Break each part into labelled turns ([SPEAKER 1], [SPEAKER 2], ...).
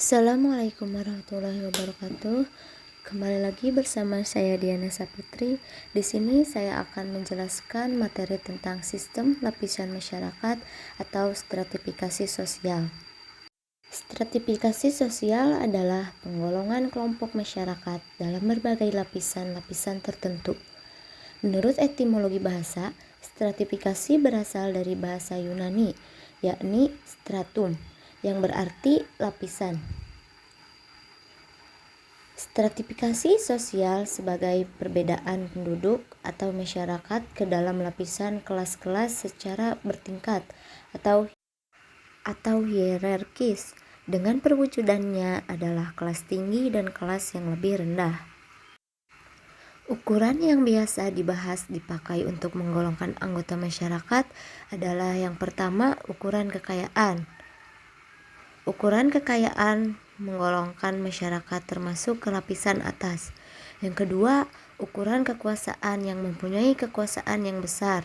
[SPEAKER 1] Assalamualaikum warahmatullahi wabarakatuh. Kembali lagi bersama saya Diana Sapitri. Di sini saya akan menjelaskan materi tentang sistem lapisan masyarakat atau stratifikasi sosial. Stratifikasi sosial adalah penggolongan kelompok masyarakat dalam berbagai lapisan-lapisan tertentu. Menurut etimologi bahasa, stratifikasi berasal dari bahasa Yunani, yakni stratum, yang berarti lapisan. Stratifikasi sosial sebagai perbedaan penduduk atau masyarakat ke dalam lapisan kelas-kelas secara bertingkat atau hierarkis, dengan perwujudannya adalah kelas tinggi dan kelas yang lebih rendah. Ukuran yang biasa dibahas dipakai untuk menggolongkan anggota masyarakat adalah yang pertama, ukuran kekayaan. Ukuran kekayaan menggolongkan masyarakat termasuk ke lapisan atas. Yang kedua, ukuran kekuasaan yang mempunyai kekuasaan yang besar.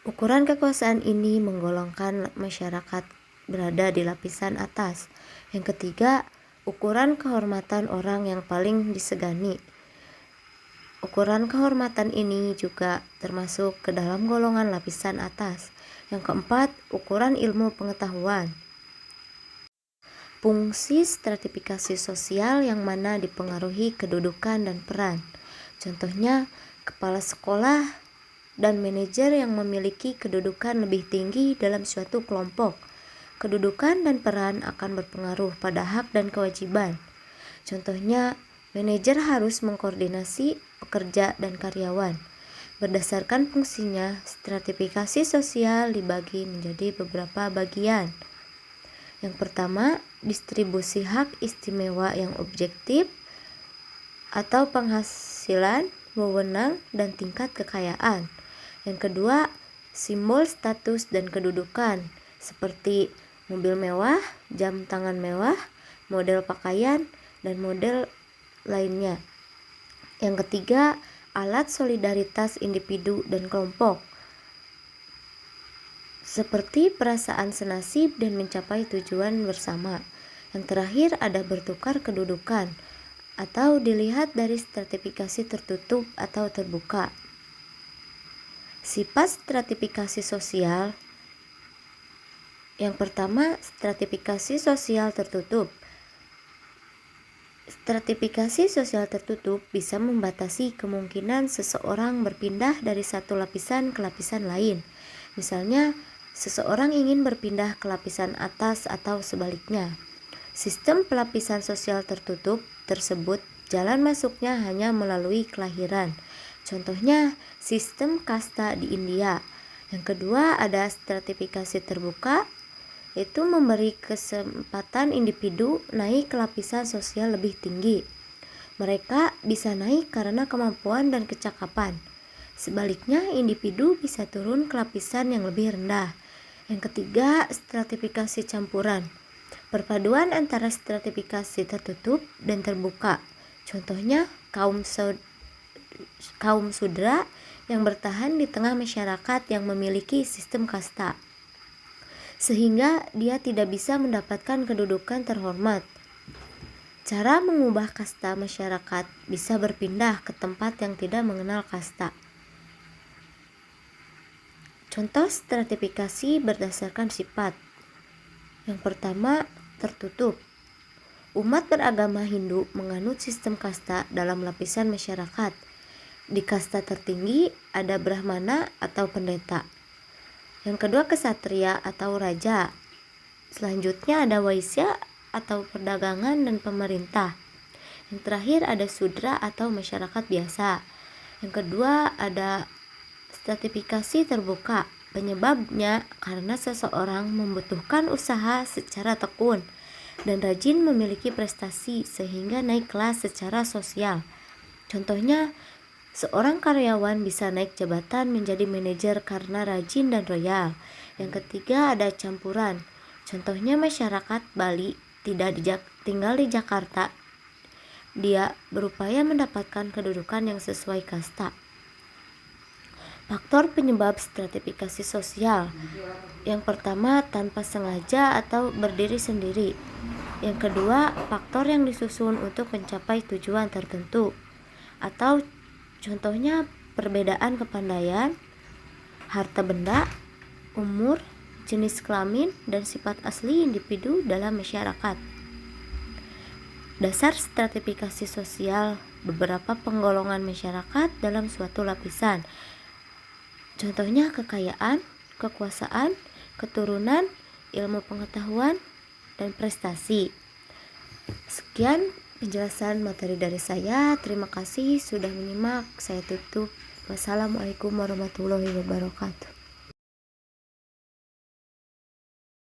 [SPEAKER 1] Ukuran kekuasaan ini menggolongkan masyarakat berada di lapisan atas. Yang ketiga, ukuran kehormatan orang yang paling disegani. Ukuran kehormatan ini juga termasuk ke dalam golongan lapisan atas. Yang keempat, ukuran ilmu pengetahuan. Fungsi stratifikasi sosial yang mana dipengaruhi kedudukan dan peran. Contohnya, kepala sekolah dan manajer yang memiliki kedudukan lebih tinggi dalam suatu kelompok. Kedudukan dan peran akan berpengaruh pada hak dan kewajiban. Contohnya, manajer harus mengkoordinasi pekerja dan karyawan. Berdasarkan fungsinya, stratifikasi sosial dibagi menjadi beberapa bagian. Yang pertama, distribusi hak istimewa yang objektif atau penghasilan, wewenang, dan tingkat kekayaan. Yang kedua, simbol status dan kedudukan seperti mobil mewah, jam tangan mewah, model pakaian, dan model lainnya. Yang ketiga, alat solidaritas individu dan kelompok seperti perasaan senasib dan mencapai tujuan bersama. Yang terakhir ada bertukar kedudukan atau dilihat dari stratifikasi tertutup atau terbuka. Sifat stratifikasi sosial. Yang pertama, stratifikasi sosial tertutup. Stratifikasi sosial tertutup bisa membatasi kemungkinan seseorang berpindah dari satu lapisan ke lapisan lain. Misalnya, seseorang ingin berpindah ke lapisan atas atau sebaliknya. Sistem pelapisan sosial tertutup tersebut jalan masuknya hanya melalui kelahiran. Contohnya, sistem kasta di India. Yang kedua, ada stratifikasi terbuka, yaitu memberi kesempatan individu naik ke lapisan sosial lebih tinggi. Mereka bisa naik karena kemampuan dan kecakapan. Sebaliknya, individu bisa turun ke lapisan yang lebih rendah. Yang ketiga, stratifikasi campuran. Perpaduan antara stratifikasi tertutup dan terbuka. Contohnya, kaum sudra yang bertahan di tengah masyarakat yang memiliki sistem kasta, sehingga dia tidak bisa mendapatkan kedudukan terhormat. Cara mengubah kasta masyarakat bisa berpindah ke tempat yang tidak mengenal kasta. Contoh stratifikasi berdasarkan sifat. Yang pertama, tertutup. Umat beragama Hindu menganut sistem kasta dalam lapisan masyarakat. Di kasta tertinggi ada Brahmana atau pendeta. Yang kedua, kesatria atau raja. Selanjutnya ada Waisya atau perdagangan dan pemerintah. Yang terakhir ada Sudra atau masyarakat biasa. Yang kedua ada stratifikasi terbuka. Penyebabnya karena seseorang membutuhkan usaha secara tekun dan rajin memiliki prestasi sehingga naik kelas secara sosial. Contohnya, seorang karyawan bisa naik jabatan menjadi manajer karena rajin dan royal. Yang ketiga ada campuran. Contohnya masyarakat Bali tinggal di Jakarta. Dia berupaya mendapatkan kedudukan yang sesuai kasta. Faktor penyebab stratifikasi sosial. Yang pertama, tanpa sengaja atau berdiri sendiri. Yang kedua, faktor yang disusun untuk mencapai tujuan tertentu. Atau contohnya perbedaan kepandaian, harta benda, umur, jenis kelamin, dan sifat asli individu dalam masyarakat. Dasar stratifikasi sosial beberapa penggolongan masyarakat dalam suatu lapisan. Contohnya kekayaan, kekuasaan, keturunan, ilmu pengetahuan, dan prestasi. Sekian penjelasan materi dari saya. Terima kasih sudah menyimak. Saya tutup. Wassalamualaikum warahmatullahi wabarakatuh.